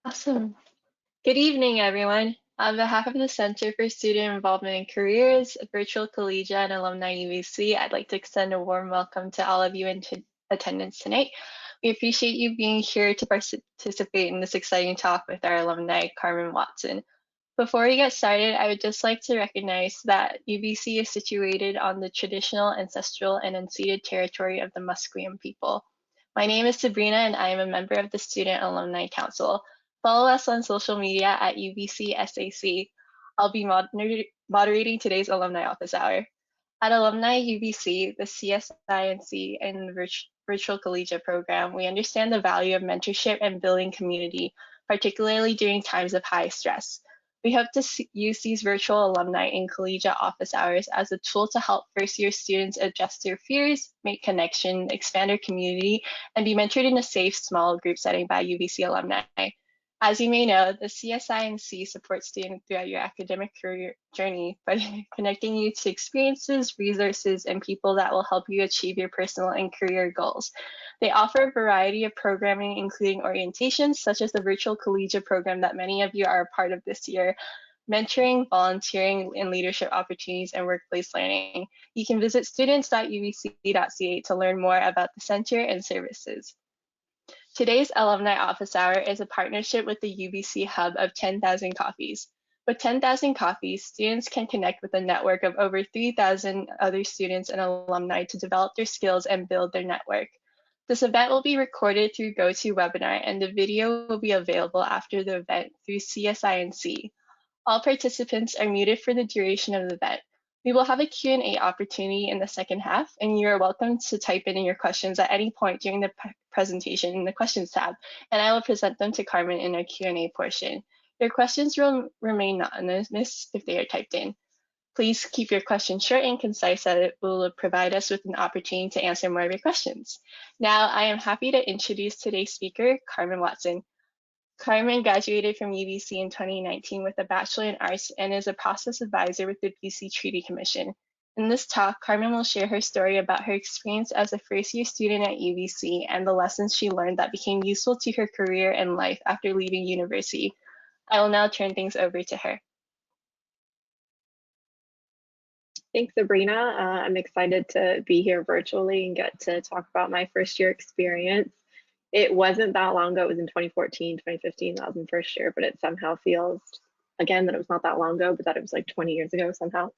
Awesome. Good evening, everyone. On behalf of the Center for Student Involvement in Careers, Virtual Collegiate and Alumni UBC, I'd like to extend a warm welcome to all of you in attendance tonight. We appreciate you being here to participate in this exciting talk with our alumni, Carmen Watson. Before we get started, I would just like to recognize that UBC is situated on the traditional, ancestral, and unceded territory of the Musqueam people. My name is Sabrina, and I am a member of the Student Alumni Council. Follow us on social media at UBC SAC. I'll be moderating today's Alumni Office Hour. At Alumni UBC, the CSINC and Virtual Collegiate Program, we understand the value of mentorship and building community, particularly during times of high stress. We hope to use these virtual alumni and collegiate office hours as a tool to help first-year students adjust their fears, make connection, expand their community, and be mentored in a safe, small group setting by UBC alumni. As you may know, the CSINC supports students throughout your academic career journey by connecting you to experiences, resources, and people that will help you achieve your personal and career goals. They offer a variety of programming, including orientations, such as the virtual collegiate program that many of you are a part of this year, mentoring, volunteering, and leadership opportunities and workplace learning. You can visit students.ubc.ca to learn more about the center and services. Today's Alumni Office Hour is a partnership with the UBC Hub of 10,000 Coffees. With 10,000 Coffees, students can connect with a network of over 3,000 other students and alumni to develop their skills and build their network. This event will be recorded through GoToWebinar, and the video will be available after the event through CSINC. All participants are muted for the duration of the event. We will have a Q&A opportunity in the second half, and you are welcome to type in your questions at any point during the presentation in the questions tab, and I will present them to Carmen in our Q&A portion. Your questions will remain anonymous if they are typed in. Please keep your questions short and concise, as it will provide us with an opportunity to answer more of your questions. Now, I am happy to introduce today's speaker, Carmen Watson. Carmen graduated from UBC in 2019 with a Bachelor in Arts and is a process advisor with the BC Treaty Commission. In this talk, Carmen will share her story about her experience as a first-year student at UBC and the lessons she learned that became useful to her career and life after leaving university. I will now turn things over to her. Thanks, Sabrina. I'm excited to be here virtually and get to talk about my first year experience. It wasn't that long ago. It was in 2014, 2015. That was in first year, but it somehow feels, again, that it was not that long ago, but that it was like 20 years ago somehow.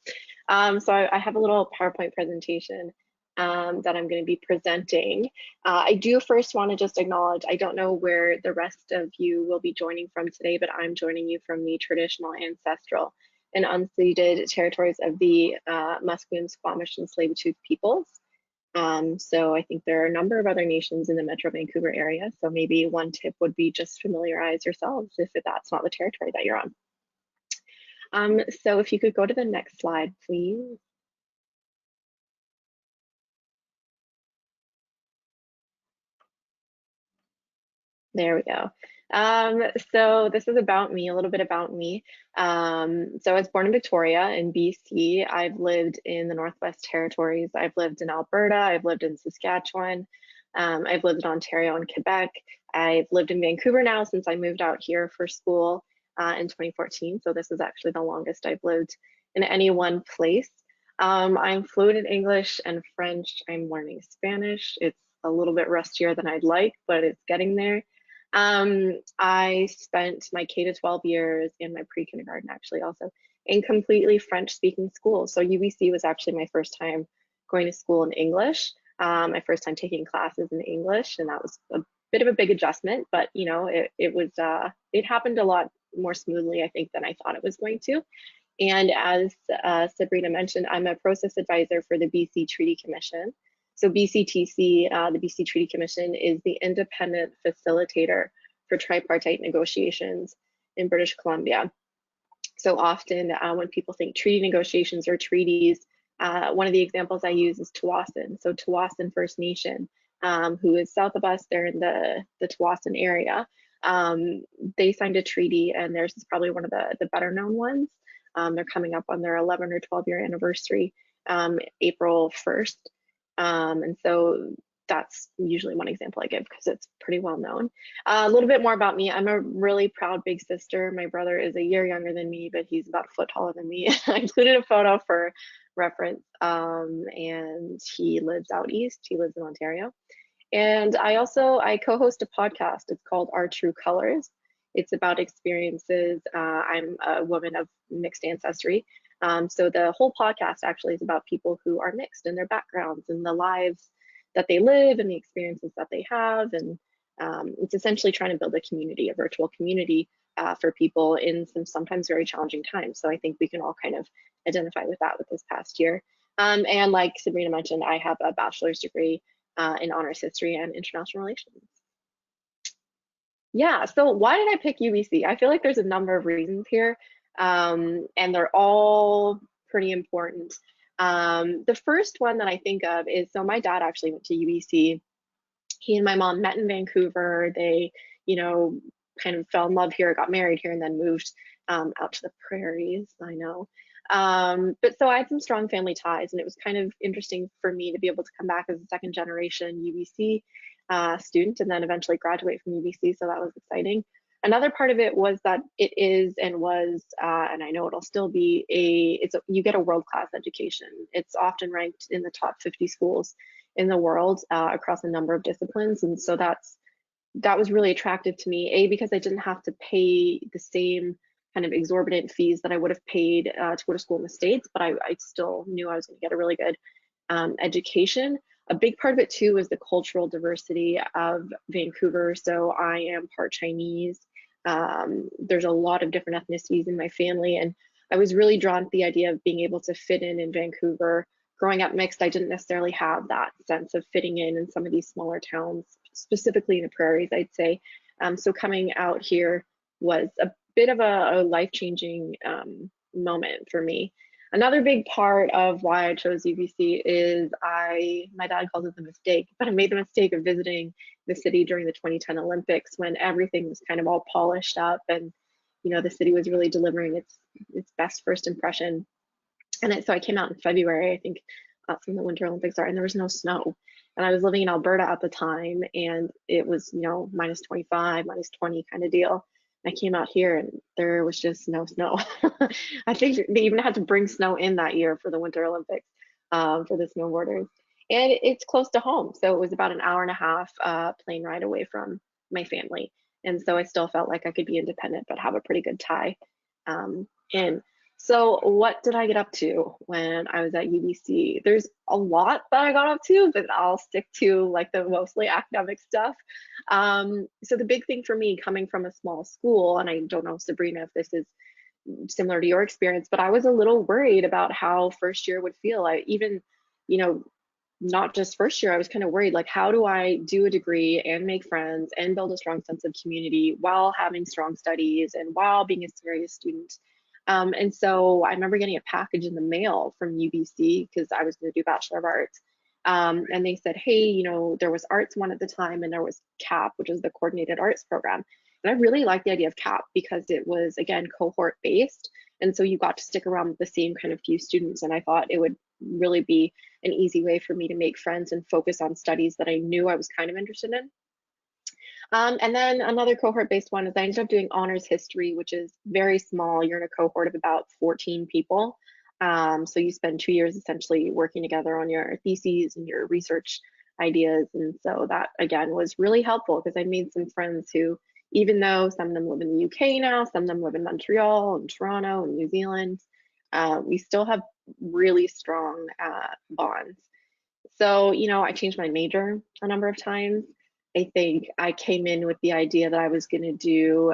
So I have a little PowerPoint presentation that I'm going to be presenting. I do first want to just acknowledge, I don't know where the rest of you will be joining from today, but I'm joining you from the traditional, ancestral, and unceded territories of the Musqueam, Squamish, and Tsleil-Waututh peoples. So I think there are a number of other nations in the Metro Vancouver area. So maybe one tip would be just familiarize yourselves if that's not the territory that you're on. So if you could go to the next slide, please. There we go. So this is about me, a little bit about me. So I was born in Victoria in BC. I've lived in the Northwest Territories. I've lived in Alberta. I've lived in Saskatchewan. I've lived in Ontario and Quebec. I've lived in Vancouver now since I moved out here for school in 2014. So this is actually the longest I've lived in any one place. I'm fluent in English and French. I'm learning Spanish. It's a little bit rustier than I'd like, but it's getting there. I spent my K to 12 years and my pre-kindergarten actually also in completely French-speaking schools. So UBC was actually my first time going to school in English, my first time taking classes in English, and that was a bit of a big adjustment, but you know, it happened a lot more smoothly, I think, than I thought it was going to. And as Sabrina mentioned, I'm a process advisor for the BC Treaty Commission. So BCTC, the BC Treaty Commission, is the independent facilitator for tripartite negotiations in British Columbia. So often when people think treaty negotiations or treaties, one of the examples I use is Tsawwassen. So Tsawwassen First Nation, who is south of us, they're in the Tsawwassen area. They signed a treaty, and theirs is probably one of the better known ones. They're coming up on their 11 or 12 year anniversary, April 1st. And so that's usually one example I give because it's pretty well known. A little bit more about me. I'm a really proud big sister. My brother is a year younger than me, but he's about a foot taller than me. I included a photo for reference, and he lives out east. He lives in Ontario. And I co-host a podcast. It's called Our True Colors. It's about experiences. I'm a woman of mixed ancestry. So the whole podcast actually is about people who are mixed in their backgrounds and the lives that they live and the experiences that they have. And it's essentially trying to build a community, a virtual community for people in some sometimes very challenging times. So I think we can all kind of identify with that with this past year. And like Sabrina mentioned, I have a bachelor's degree in honors history and international relations. Yeah, so why did I pick UBC? I feel like there's a number of reasons here, and they're all pretty important. The first one that I think of is, so my dad actually went to UBC. He and my mom met in Vancouver. They, you know, kind of fell in love here, got married here, and then moved out to the prairies. I know. But so I had some strong family ties, and it was kind of interesting for me to be able to come back as a second generation UBC student and then eventually graduate from UBC. So that was exciting. Another part of it was that it is and was, and I know it'll still be you get a world-class education. It's often ranked in the top 50 schools in the world across a number of disciplines. And so that was really attractive to me, because I didn't have to pay the same kind of exorbitant fees that I would have paid to go to school in the States, but I still knew I was going to get a really good education. A big part of it too was the cultural diversity of Vancouver. So I am part Chinese. There's a lot of different ethnicities in my family, and I was really drawn to the idea of being able to fit in Vancouver. Growing up mixed, I didn't necessarily have that sense of fitting in some of these smaller towns, specifically in the prairies, I'd say. So coming out here was a bit of a life-changing moment for me. Another big part of why I chose UBC is my dad calls it the mistake, but I made the mistake of visiting the city during the 2010 Olympics when everything was kind of all polished up, and the city was really delivering its best first impression. And so I came out in February, I think that's when the Winter Olympics are, and there was no snow. And I was living in Alberta at the time, and it was, minus 25, minus 20 kind of deal. I came out here and there was just no snow. I think they even had to bring snow in that year for the Winter Olympics for the snowboarders. And it's close to home. So it was about an hour and a half plane ride away from my family. And so I still felt like I could be independent, but have a pretty good tie in. So what did I get up to when I was at UBC? There's a lot that I got up to, but I'll stick to like the mostly academic stuff. So the big thing for me coming from a small school, and I don't know, Sabrina, if this is similar to your experience, but I was a little worried about how first year would feel. I even, not just first year, I was kind of worried, like, how do I do a degree and make friends and build a strong sense of community while having strong studies and while being a serious student? And so I remember getting a package in the mail from UBC because I was going to do Bachelor of Arts. And they said, hey, there was Arts 1 at the time, and there was CAP, which is the Coordinated Arts Program. And I really liked the idea of CAP because it was, again, cohort based. And so you got to stick around with the same kind of few students. And I thought it would really be an easy way for me to make friends and focus on studies that I knew I was kind of interested in. And then another cohort-based one is I ended up doing honors history, which is very small. You're in a cohort of about 14 people. So you spend 2 years essentially working together on your theses and your research ideas. And so that, again, was really helpful because I made some friends who, even though some of them live in the UK now, some of them live in Montreal and Toronto and New Zealand, we still have really strong bonds. So, I changed my major a number of times. I think I came in with the idea that I was going to do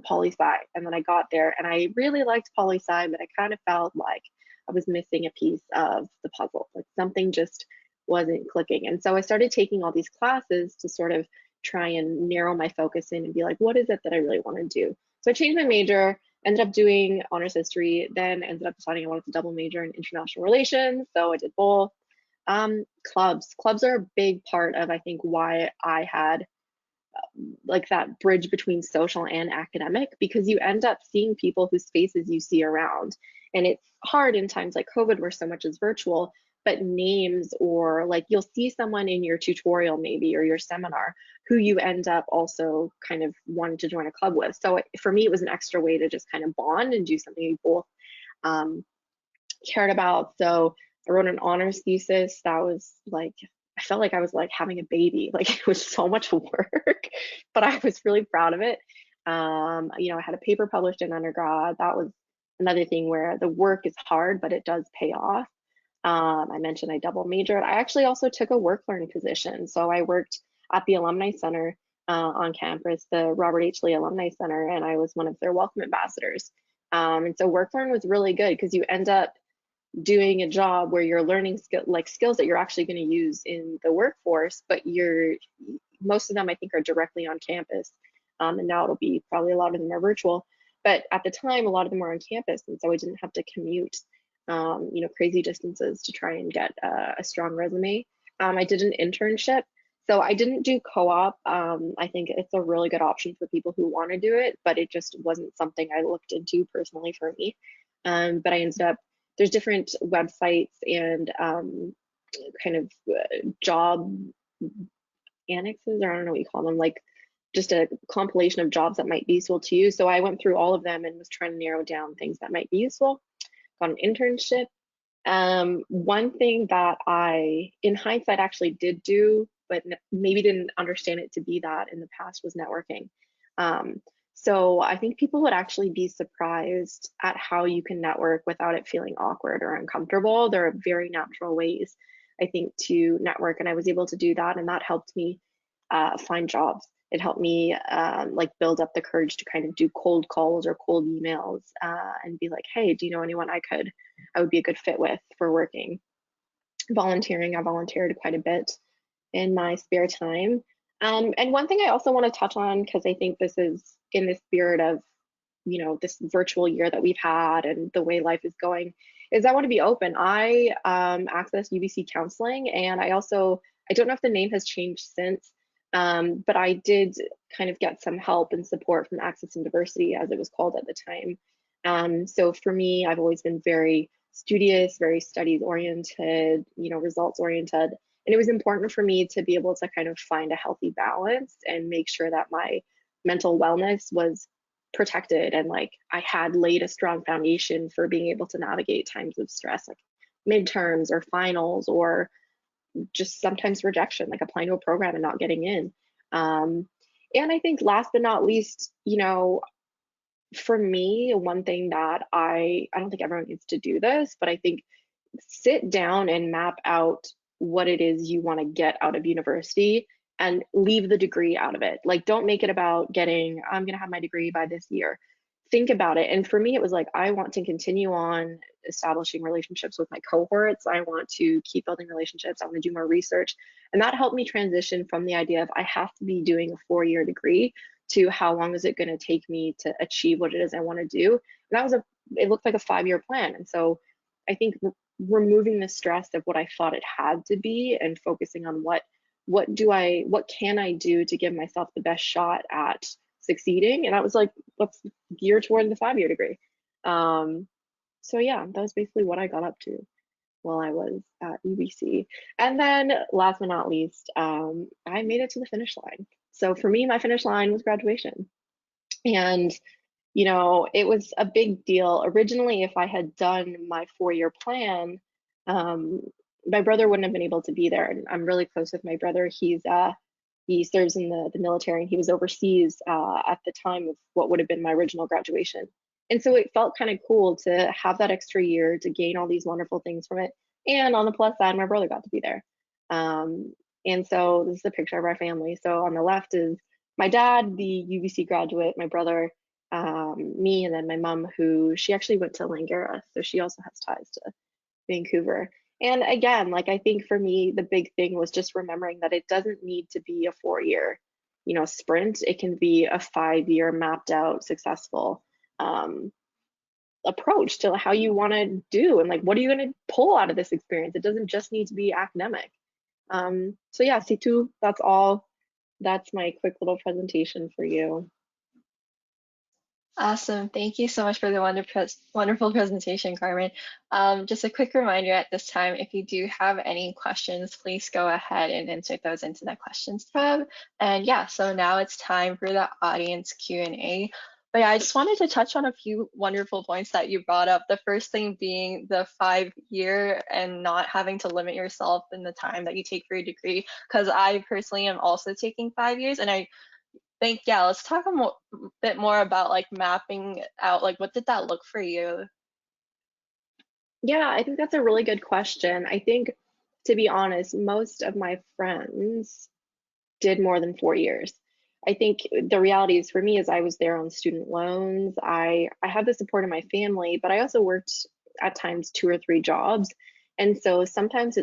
poli-sci, and then I got there and I really liked poli-sci, but I kind of felt like I was missing a piece of the puzzle, like something just wasn't clicking. And so I started taking all these classes to sort of try and narrow my focus in and be like, what is it that I really want to do? So I changed my major, ended up doing honors history, then ended up deciding I wanted to double major in international relations, so I did both. Clubs are a big part of, I think, why I had like that bridge between social and academic, because you end up seeing people whose faces you see around. And it's hard in times like COVID where so much is virtual, but names, or like you'll see someone in your tutorial maybe or your seminar who you end up also kind of wanting to join a club with. So for me, it was an extra way to just kind of bond and do something we both um, cared about. So I wrote an honors thesis that was like, I felt like I was like having a baby. Like it was so much work, but I was really proud of it. I had a paper published in undergrad. That was another thing where the work is hard, but it does pay off. I mentioned I double majored. I actually also took a work learning position. So I worked at the Alumni Center on campus, the Robert H. Lee Alumni Center, and I was one of their welcome ambassadors. And so work learn was really good because you end up doing a job where you're learning skills that you're actually going to use in the workforce, but most of them I think are directly on campus. And now it'll be probably a lot of them are virtual. But at the time, a lot of them were on campus, and so I didn't have to commute, crazy distances to try and get a strong resume. I did an internship, so I didn't do co-op. I think it's a really good option for people who want to do it, but it just wasn't something I looked into personally for me. But I ended up there's different websites and kind of job annexes, or I don't know what you call them, like just a compilation of jobs that might be useful to you. So I went through all of them and was trying to narrow down things that might be useful. Got an internship. One thing that I, in hindsight, actually did do, but maybe didn't understand it to be that in the past, was networking. Um, so I think people would actually be surprised at how you can network without it feeling awkward or uncomfortable. There are very natural ways, I think, to network, and I was able to do that, and that helped me find jobs. It helped me like build up the courage to kind of do cold calls or cold emails and be like, hey, do you know anyone I would be a good fit with for working? Volunteering, I volunteered quite a bit in my spare time. And one thing I also want to touch on, because I think this is in the spirit of, this virtual year that we've had and the way life is going, is I want to be open. I access UBC counseling, and I don't know if the name has changed since, but I did kind of get some help and support from Access and Diversity, as it was called at the time. So for me, I've always been very studious, very studies oriented, results oriented. And it was important for me to be able to kind of find a healthy balance and make sure that my mental wellness was protected, and like I had laid a strong foundation for being able to navigate times of stress, like midterms or finals, or just sometimes rejection, like applying to a program and not getting in. And I think last but not least, for me, one thing that I don't think everyone needs to do this, but I think sit down and map out what it is you want to get out of university and leave the degree out of it. Like, don't make it about I'm going to have my degree by this year. Think about it. And for me, it was like, I want to continue on establishing relationships with my cohorts. I want to keep building relationships. I want to do more research. And that helped me transition from the idea of I have to be doing a 4-year degree to how long is it going to take me to achieve what it is I want to do. And it looked like a 5-year plan. And so I think removing the stress of what I thought it had to be and focusing on what can I do to give myself the best shot at succeeding. And I was like, let's gear toward the 5-year degree. So yeah, that was basically what I got up to while I was at UBC. And then last but not least, I made it to the finish line. So for me, my finish line was graduation. And it was a big deal. Originally, if I had done my 4-year plan, my brother wouldn't have been able to be there. And I'm really close with my brother. He serves in the military, and he was overseas at the time of what would have been my original graduation. And so it felt kind of cool to have that extra year to gain all these wonderful things from it. And on the plus side, my brother got to be there. And so this is a picture of our family. So on the left is my dad, the UBC graduate, my brother, me, and then my mom, who she actually went to Langara, so she also has ties to Vancouver. And again, like I think for me, the big thing was just remembering that it doesn't need to be a 4-year, sprint. It can be a 5-year mapped out, successful approach to how you want to do, and like what are you going to pull out of this experience. It doesn't just need to be academic. So yeah, C2, that's all. That's my quick little presentation for you. Awesome. Thank you so much for the wonderful presentation, Carmen. Just a quick reminder at this time, if you do have any questions, please go ahead and insert those into the questions tab. And yeah, so now it's time for the audience Q&A. But yeah, I just wanted to touch on a few wonderful points that you brought up. The first thing being the 5 year and not having to limit yourself in the time that you take for your degree. Because I personally am also taking 5 years, and I think, yeah, let's talk bit more about like mapping out, like what did that look for you? Yeah, I think that's a really good question. I think, to be honest, most of my friends did more than 4 years. I think the reality is for me is I was there on student loans. I had the support of my family, but I also worked at times two or three jobs. And so sometimes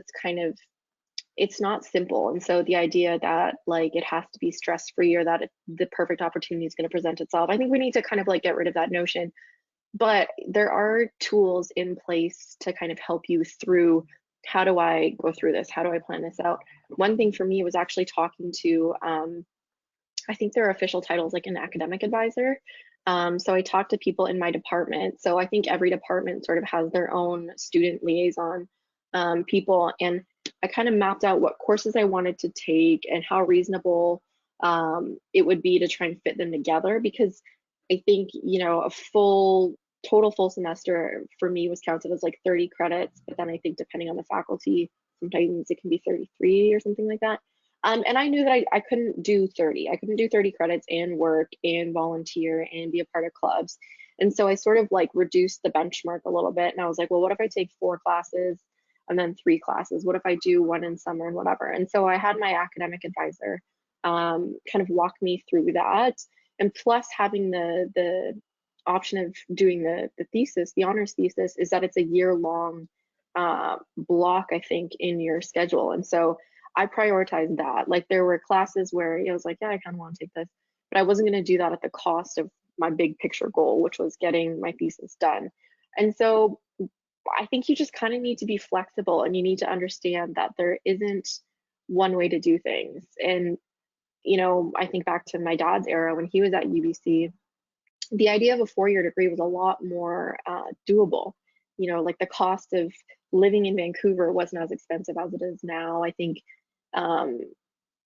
it's not simple. And so the idea that like it has to be stress free or that the perfect opportunity is going to present itself, I think we need to kind of like get rid of that notion. But there are tools in place to kind of help you through how do I go through this? How do I plan this out? One thing for me was actually talking to, I think their official title is like an academic advisor. So I talked to people in my department. So I think every department sort of has their own student liaison people. And I kind of mapped out what courses I wanted to take and how reasonable it would be to try and fit them together. Because I think, a total full semester for me was counted as like 30 credits. But then I think depending on the faculty, sometimes it can be 33 or something like that. And I knew that I couldn't do 30. I couldn't do 30 credits and work and volunteer and be a part of clubs. And so I sort of like reduced the benchmark a little bit. And I was like, well, what if I take 4 classes and then 3 classes? What if I do one in summer and whatever? And so I had my academic advisor kind of walk me through that. And plus having the option of doing the thesis, the honors thesis, is that it's a year-long block, I think, in your schedule. And so I prioritized that. Like there were classes where I was like, yeah, I kind of want to take this, but I wasn't going to do that at the cost of my big picture goal, which was getting my thesis done. And so I think you just kind of need to be flexible and you need to understand that there isn't one way to do things. And, I think back to my dad's era when he was at UBC, the idea of a 4 year degree was a lot more doable. Like the cost of living in Vancouver wasn't as expensive as it is now. I think um,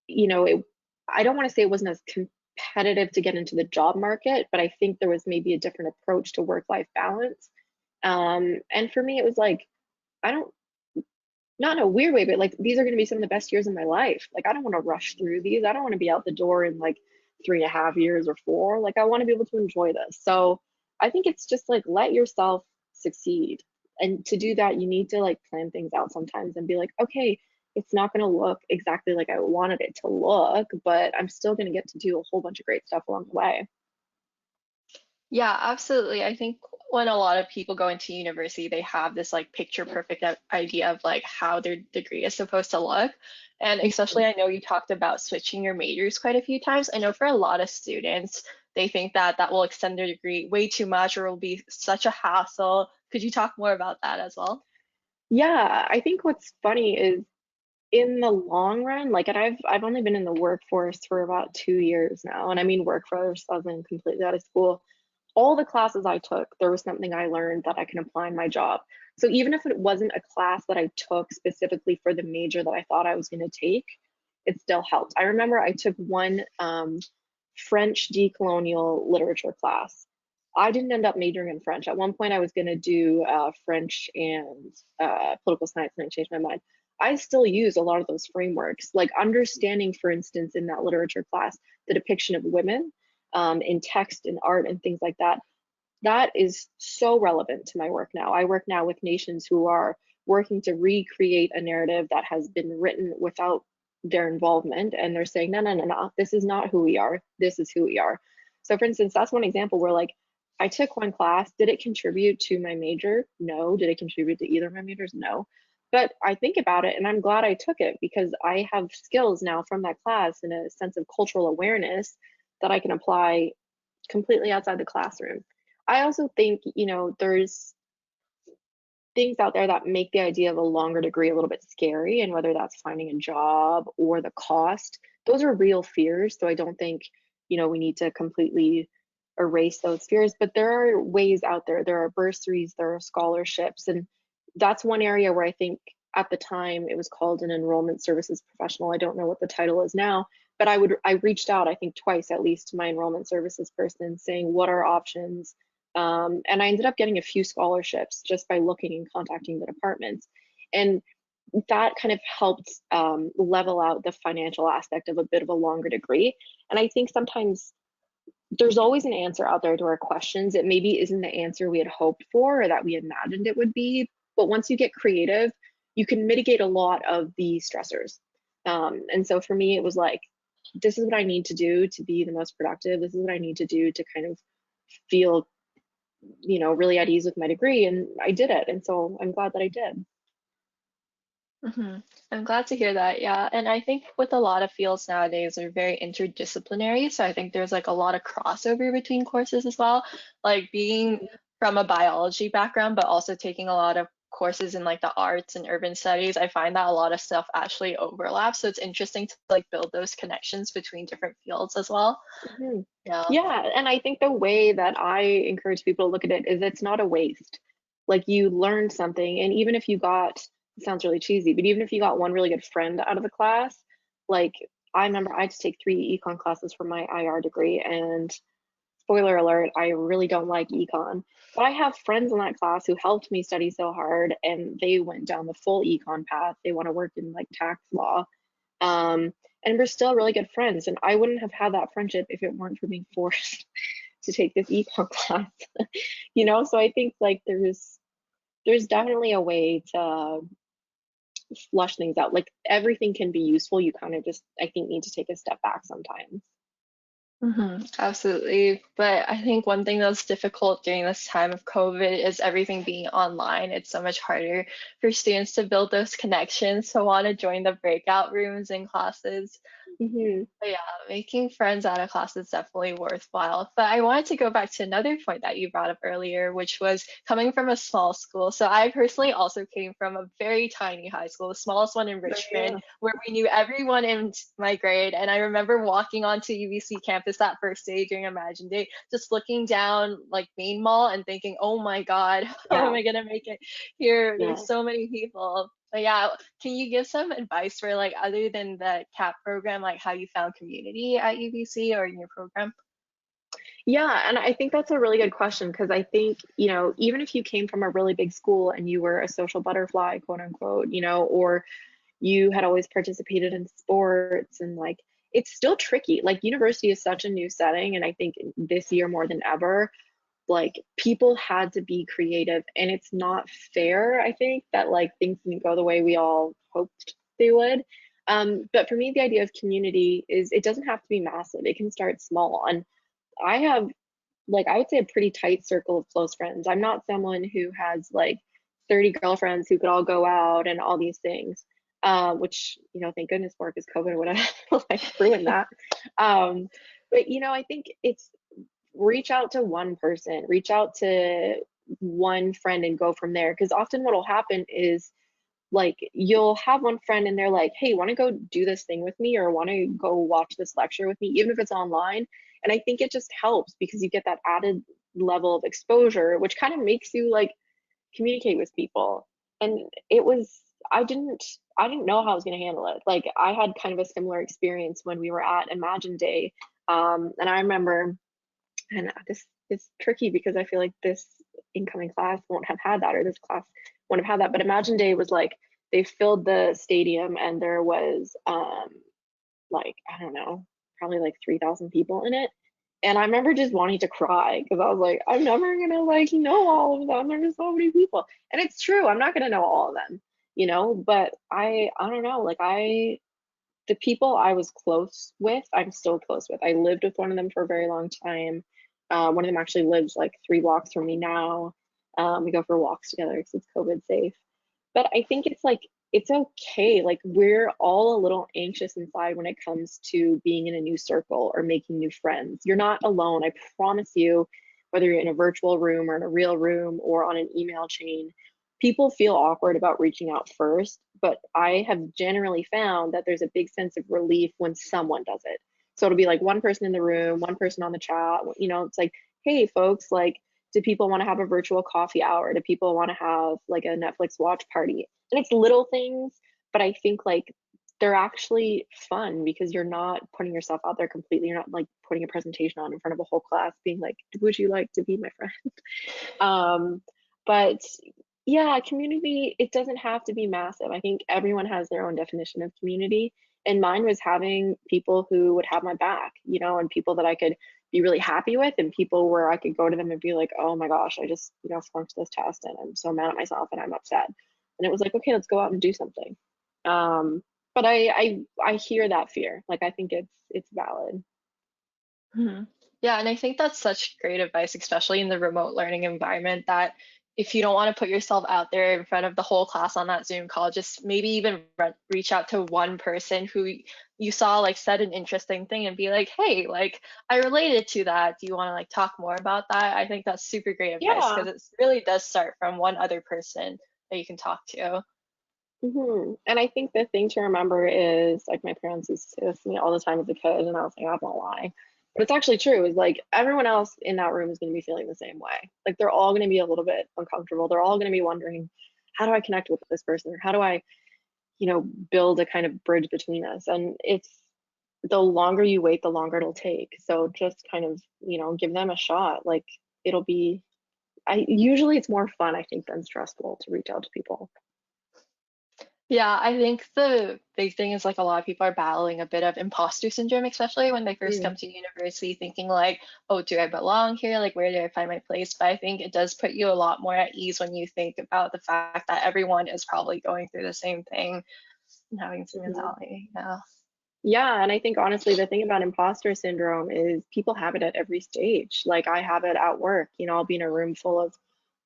I don't want to say it wasn't as competitive to get into the job market, but I think there was maybe a different approach to work-life balance. And for me, it was like, I don't, not in a weird way, but like these are going to be some of the best years of my life. Like, I don't want to rush through these. I don't want to be out the door in like 3.5 years or 4. Like, I want to be able to enjoy this. So I think it's just like let yourself succeed. And to do that, you need to like plan things out sometimes and be like, okay, it's not going to look exactly like I wanted it to look, but I'm still going to get to do a whole bunch of great stuff along the way. Yeah, absolutely. I think when a lot of people go into university, they have this like picture perfect idea of like how their degree is supposed to look. And especially, I know you talked about switching your majors quite a few times. I know for a lot of students, they think that that will extend their degree way too much or will be such a hassle. Could you talk more about that as well? Yeah, I think what's funny is in the long run, like, and I've only been in the workforce for about 2 years now, and I mean workforce as in completely out of school. All the classes I took, there was something I learned that I can apply in my job. So even if it wasn't a class that I took specifically for the major that I thought I was going to take, it still helped. I remember I took one French decolonial literature class. I didn't end up majoring in French. At one point, I was going to do French and political science, and I changed my mind. I still use a lot of those frameworks, like understanding, for instance, in that literature class, the depiction of women in text and art and things like that. That is so relevant to my work now. I work now with nations who are working to recreate a narrative that has been written without their involvement. And they're saying, no, no, no, no, this is not who we are. This is who we are. So, for instance, that's one example where, like, I took one class. Did it contribute to my major? No. Did it contribute to either of my majors? No. But I think about it and I'm glad I took it because I have skills now from that class and a sense of cultural awareness that I can apply completely outside the classroom. I also think, there's things out there that make the idea of a longer degree a little bit scary, and whether that's finding a job or the cost, those are real fears. So I don't think, we need to completely erase those fears, but there are ways out there. There are bursaries, there are scholarships, and that's one area where I think at the time it was called an enrollment services professional. I don't know what the title is now, but I reached out, I think twice at least, to my enrollment services person saying, what are options? And I ended up getting a few scholarships just by looking and contacting the departments. And that kind of helped level out the financial aspect of a bit of a longer degree. And I think sometimes there's always an answer out there to our questions. It maybe isn't the answer we had hoped for or that we imagined it would be, but once you get creative, you can mitigate a lot of the stressors. And so for me, it was like, this is what I need to do to be the most productive. This is what I need to do to kind of feel, really at ease with my degree. And I did it. And so I'm glad that I did. Hmm. I'm glad to hear that. Yeah. And I think with a lot of fields nowadays are very interdisciplinary. So I think there's like a lot of crossover between courses as well. Like being from a biology background, but also taking a lot of courses in like the arts and urban studies, I find that a lot of stuff actually overlaps. So it's interesting to like build those connections between different fields as well. Mhm. Yeah. Yeah, and I think the way that I encourage people to look at it is it's not a waste. Like you learned something, and even if you got, it sounds really cheesy, but even if you got one really good friend out of the class, like I remember I had to take 3 econ classes for my IR degree, and spoiler alert, I really don't like econ. But I have friends in that class who helped me study so hard, and they went down the full econ path. They want to work in like tax law. Um, and we're still really good friends. And I wouldn't have had that friendship if it weren't for being forced to take this econ class. So I think like there's definitely a way to flush things out. Like everything can be useful. You kind of just, I think, need to take a step back sometimes. Absolutely. But I think one thing that's difficult during this time of COVID is everything being online. It's so much harder for students to build those connections, to want to join the breakout rooms and classes. Hmm. But yeah, making friends out of class is definitely worthwhile. But I wanted to go back to another point that you brought up earlier, which was coming from a small school. So I personally also came from a very tiny high school, the smallest one in Richmond, Yeah. where we knew everyone in my grade. And I remember walking onto UBC campus that first day during Imagine Day, just looking down like Main Mall and thinking, oh my God, how am Yeah. I gonna make it here? Yeah. There's so many people. But yeah, can you give some advice for like other than the CAP program, like how you found community at UBC or in your program? Yeah, and I think that's a really good question because I think, even if you came from a really big school and you were a social butterfly, quote unquote, or you had always participated in sports and like it's still tricky. Like university is such a new setting, and I think this year more than ever, like people had to be creative, and it's not fair, I think, that like things didn't go the way we all hoped they would. But for me, the idea of community is it doesn't have to be massive. It can start small. And I have like I would say a pretty tight circle of close friends. I'm not someone who has like 30 girlfriends who could all go out and all these things, which, thank goodness for because COVID would have like ruined that. Um, but, I think it's reach out to one person, reach out to one friend and go from there. Because often what will happen is like you'll have one friend and they're like, hey, want to go do this thing with me or want to go watch this lecture with me, even if it's online. And I think it just helps because you get that added level of exposure, which kind of makes you like communicate with people. And it was, I didn't know how I was going to handle it. Like I had kind of a similar experience when we were at Imagine Day. And I remember, and this is tricky because I feel like this incoming class won't have had that, or this class won't have had that. But Imagine Day was like they filled the stadium, and there was like I don't know, probably like 3,000 people in it. And I remember just wanting to cry because I was like, I'm never gonna like know all of them. There's so many people, and it's true. I'm not gonna know all of them, But I don't know. Like the people I was close with, I'm still close with. I lived with one of them for a very long time. One of them actually lives like 3 blocks from me now. We go for walks together because it's COVID safe. But I think it's like, it's okay. Like, we're all a little anxious inside when it comes to being in a new circle or making new friends. You're not alone. I promise you, whether you're in a virtual room or in a real room or on an email chain, people feel awkward about reaching out first, but I have generally found that there's a big sense of relief when someone does it. So it'll be like one person in the room, one person on the chat. It's like, hey, folks, like, do people want to have a virtual coffee hour? Do people want to have like a Netflix watch party? And it's little things, but I think like they're actually fun because you're not putting yourself out there completely. You're not like putting a presentation on in front of a whole class, being like, would you like to be my friend? Um, but yeah, community, it doesn't have to be massive. I think everyone has their own definition of community. And mine was having people who would have my back, and people that I could be really happy with, and people where I could go to them and be like, oh my gosh, I just, flunked this test and I'm so mad at myself and I'm upset. And it was like, okay, let's go out and do something. Um, but I hear that fear. Like I think it's valid. Mhm. Yeah, and I think that's such great advice, especially in the remote learning environment, that if you don't want to put yourself out there in front of the whole class on that Zoom call, just maybe even reach out to one person who you saw like said an interesting thing and be like, hey, like I related to that. Do you want to like talk more about that? I think that's super great advice Yeah. because it really does start from one other person that you can talk to. And I think the thing to remember is like my parents used to say this to me all the time as a kid, and I was like, I'm not lying. But it's actually true, is like everyone else in that room is going to be feeling the same way. Like they're all going to be a little bit uncomfortable. They're all going to be wondering, how do I connect with this person? Or how do I, build a kind of bridge between us? And it's the longer you wait, the longer it'll take. So just kind of, give them a shot. Like it'll be, I usually it's more fun, I think, than stressful to reach out to people. Yeah, I think the big thing is like a lot of people are battling a bit of imposter syndrome, especially when they first Mm, come to university thinking like, oh, do I belong here? Like, where do I find my place? But I think it does put you a lot more at ease when you think about the fact that everyone is probably going through the same thing and having some mhm. mentality. Yeah. Yeah, and I think honestly, the thing about imposter syndrome is people have it at every stage. Like I have it at work, I'll be in a room full of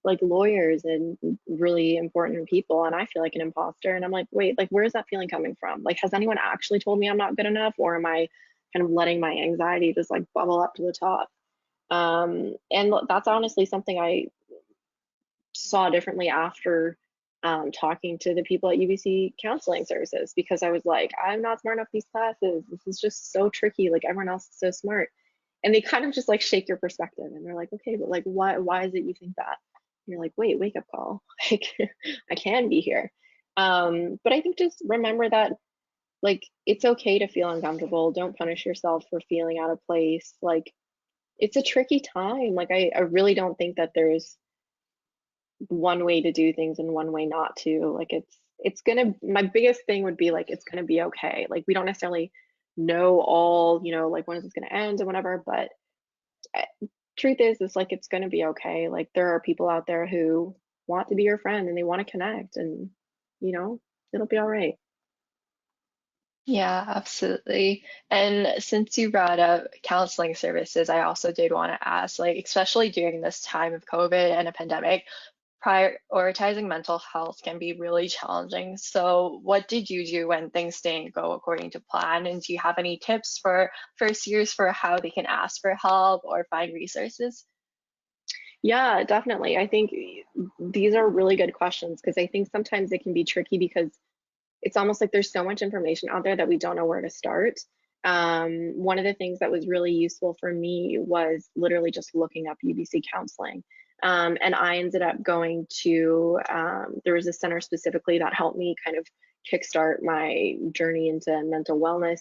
like lawyers and really important people, and I feel like an imposter. And I'm like, wait, like where's that feeling coming from? Like, has anyone actually told me I'm not good enough, or am I kind of letting my anxiety just like bubble up to the top? And that's honestly something I saw differently after talking to the people at UBC counseling services, because I was like, I'm not smart enough for these classes. This is just so tricky. Like everyone else is so smart. And they kind of just like shake your perspective and they're like, okay, but like why is it you think that? And you're like, wait, wake up call. Like I can be here. But I think just remember that like it's okay to feel uncomfortable. Don't punish yourself for feeling out of place. Like it's a tricky time. Like I really don't think that there's one way to do things and one way not to. Like it's gonna, my biggest thing would be like it's gonna be okay. Like we don't necessarily know all, like when is this gonna end and whatever, but uh, truth is it's like it's gonna be okay. Like there are people out there who want to be your friend and they want to connect, and you know, it'll be all right. Yeah, absolutely. And since you brought up counseling services, I also did want to ask, like, especially during this time of COVID and a pandemic, prioritizing mental health can be really challenging. So, what did you do when things didn't go according to plan? And do you have any tips for first years for how they can ask for help or find resources? Yeah, definitely. I think these are really good questions because I think sometimes it can be tricky because it's almost like there's so much information out there that we don't know where to start. One of the things that was really useful for me was literally just looking up UBC counseling. And I ended up going to, there was a center specifically that helped me kind of kickstart my journey into mental wellness.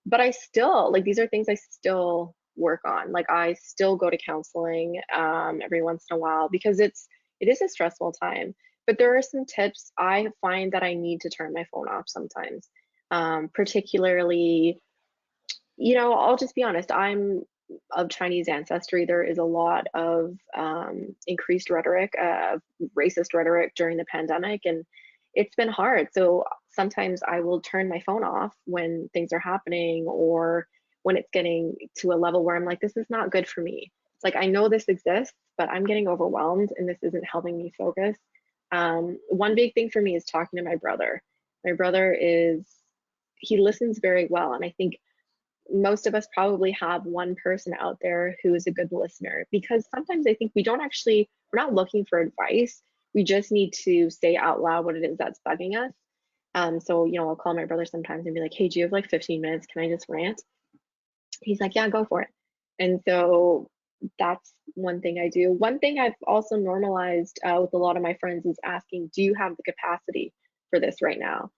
But I still, like, these are things I still work on. Like, I still go to counseling every once in a while because it is a stressful time, but there are some tips I find that I need to turn my phone off sometimes. Particularly, I'll just be honest, I'm of Chinese ancestry. There is a lot of increased rhetoric, racist rhetoric during the pandemic, and it's been hard. So sometimes I will turn my phone off when things are happening or when it's getting to a level where I'm like, this is not good for me. It's like, I know this exists, but I'm getting overwhelmed and this isn't helping me focus. One big thing for me is talking to my brother. My brother he listens very well. And I think most of us probably have one person out there who is a good listener, because sometimes I think we're not looking for advice. We just need to say out loud what it is that's bugging us. So, I'll call my brother sometimes and be like, hey, do you have like 15 minutes? Can I just rant? He's like, yeah, go for it. And so that's one thing I do. One thing I've also normalized with a lot of my friends is asking, do you have the capacity for this right now?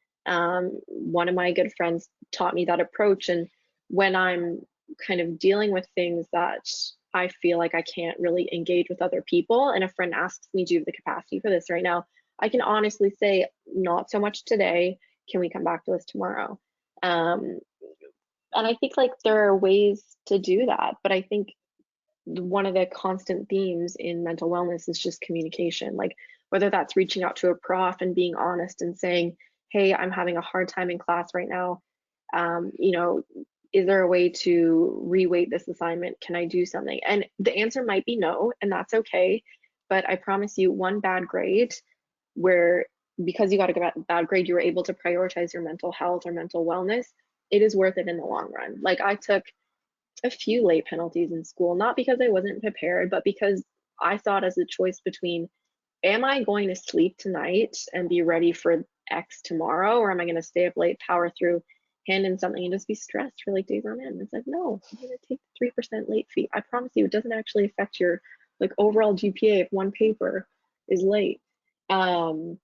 One of my good friends taught me that approach. And when I'm kind of dealing with things that I feel like I can't really engage with other people, and a friend asks me, do you have the capacity for this right now? I can honestly say, not so much today. Can we come back to this tomorrow? Um, and I think like there are ways to do that, but I think one of the constant themes in mental wellness is just communication. Like whether that's reaching out to a prof and being honest and saying, "Hey, I'm having a hard time in class right now. You know, is there a way to reweight this assignment? Can I do something?" And the answer might be no, and that's okay. But I promise you, one bad grade where because you got a bad grade, you were able to prioritize your mental health or mental wellness, it is worth it in the long run. Like I took a few late penalties in school, not because I wasn't prepared, but because I saw it as a choice between am I going to sleep tonight and be ready for X tomorrow, or am I going to stay up late, power through, hand in something, and just be stressed for like days on end? It's like, no, I'm going to take the 3% late fee. I promise you, it doesn't actually affect your like overall GPA if one paper is late. Um,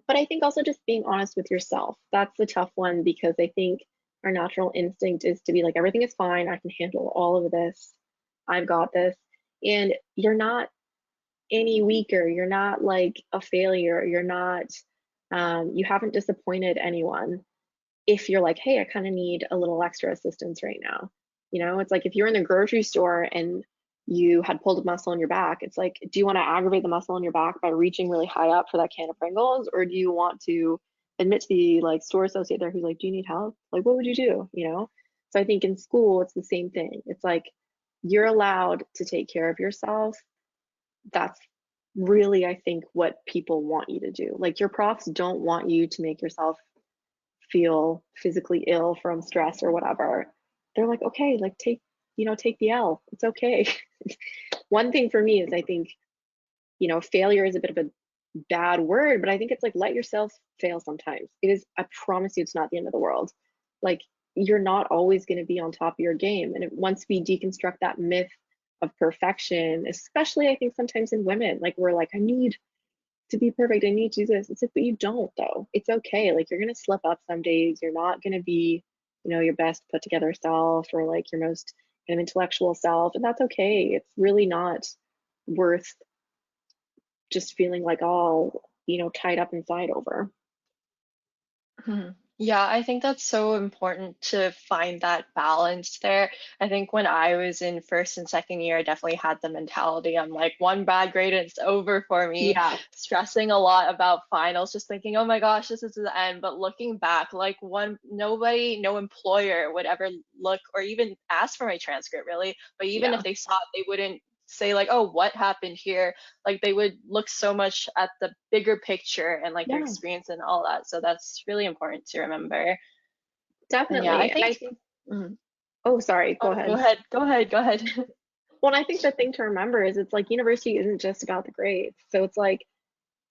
but I think also just being honest with yourself. That's the tough one because I think our natural instinct is to be like, everything is fine. I can handle all of this. I've got this. And you're not any weaker. You're not like a failure. You're not, you haven't disappointed anyone if you're like, hey, I kind of need a little extra assistance right now. You know, it's like if you're in the grocery store and you had pulled a muscle in your back, it's like, do you want to aggravate the muscle in your back by reaching really high up for that can of Pringles? Or do you want to admit to the like store associate there who's like, do you need help? Like, what would you do? You know? So I think in school, it's the same thing. It's like you're allowed to take care of yourself. That's really, I think, what people want you to do. Like your profs don't want you to make yourself feel physically ill from stress or whatever. They're like, okay, like take the L. It's okay. One thing for me is I think, failure is a bit of a bad word, but I think it's like let yourself fail sometimes. It is, I promise you, it's not the end of the world. Like you're not always going to be on top of your game. And once we deconstruct that myth of perfection, especially I think sometimes in women, like we're like, I need to be perfect. I need to do this. It's like, but you don't though. It's okay. Like you're gonna slip up some days. You're not gonna be, your best put together self or like your most kind of intellectual self, and that's okay. It's really not worth just feeling like all, tied up inside over. Mhm. Yeah, I think that's so important to find that balance there. I think when I was in first and second year, I definitely had the mentality I'm like one bad grade and it's over for me, Yeah, stressing a lot about finals, just thinking, oh my gosh, this is the end. But looking back, like nobody, no employer would ever look or even ask for my transcript really. But even if yeah, they saw it, they wouldn't say like, oh, what happened here? Like they would look so much at the bigger picture and like your yeah, experience and all that. So that's really important to remember. And yeah, I definitely. And I think, think, mhm. oh, sorry, go Oh, go ahead. ahead, go ahead, go ahead. Well, I think the thing to remember is it's like university isn't just about the grades. So it's like,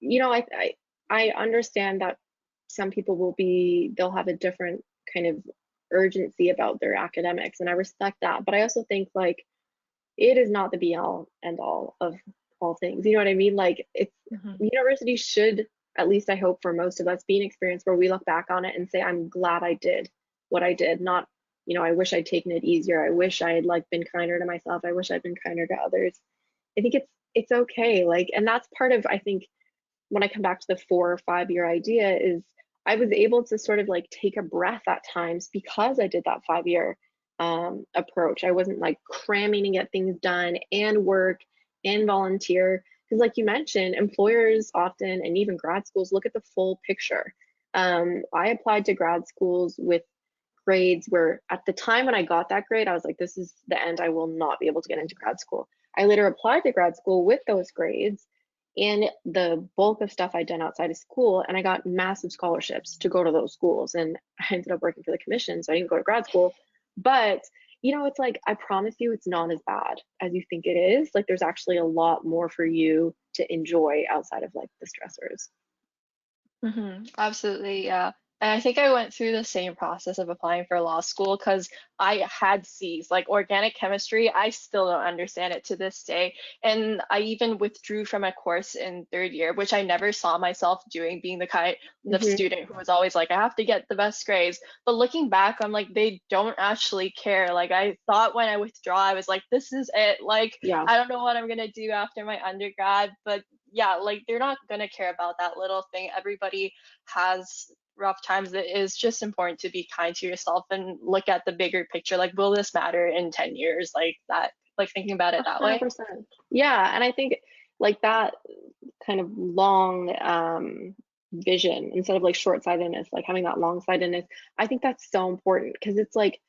I understand that some people they'll have a different kind of urgency about their academics, and I respect that. But I also think like it is not the be all end all of all things. You know what I mean? Like it's Mhm. university should, at least I hope for most of us, be an experience where we look back on it and say, I'm glad I did what I did, not, I wish I'd taken it easier. I wish I had like been kinder to myself. I wish I'd been kinder to others. I think it's okay. Like, and that's part of, I think, when I come back to the 4 or 5 year idea is I was able to sort of like take a breath at times because I did that 5 year approach. I wasn't like cramming to get things done and work and volunteer. Because, like you mentioned, employers often and even grad schools look at the full picture. I applied to grad schools with grades where at the time when I got that grade, I was like, this is the end. I will not be able to get into grad school. I later applied to grad school with those grades and the bulk of stuff I'd done outside of school, and I got massive scholarships to go to those schools. And I ended up working for the commission, so I didn't go to grad school. But it's like I promise you, it's not as bad as you think it is. Like there's actually a lot more for you to enjoy outside of like the stressors. Absolutely, yeah. And I think I went through the same process of applying for law school because I had C's, like organic chemistry. I still don't understand it to this day. And I even withdrew from a course in third year, which I never saw myself doing, being the kind of Hmm. student who was always like, I have to get the best grades. But looking back, I'm like, they don't actually care. Like, I thought when I withdraw, I was like, this is it. Like, Yeah, I don't know what I'm going to do after my undergrad. But yeah, like, they're not going to care about that little thing. Everybody has rough times. It is just important to be kind to yourself and look at the bigger picture. Like, will this matter in 10 years? Like that, like thinking about it that way. 100%. Yeah, and I think like that kind of long vision instead of like short-sightedness, like having that long-sightedness, I think that's so important because it's like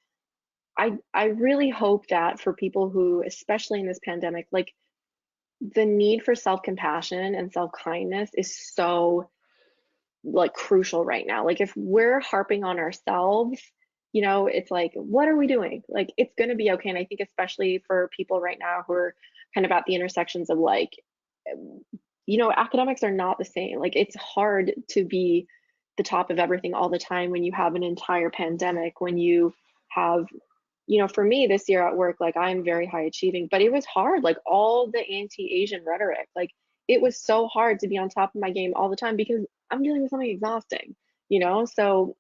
I really hope that for people who, especially in this pandemic, like the need for self-compassion and self-kindness is so like crucial right now. Like if we're harping on ourselves, it's like, what are we doing? Like it's going to be okay. And I think especially for people right now who are kind of at the intersections of like, academics are not the same. Like it's hard to be the top of everything all the time when you have an entire pandemic, when you have, for me this year at work, like I'm very high achieving, but it was hard. Like all the anti-Asian rhetoric, like it was so hard to be on top of my game all the time because I'm dealing with something exhausting. So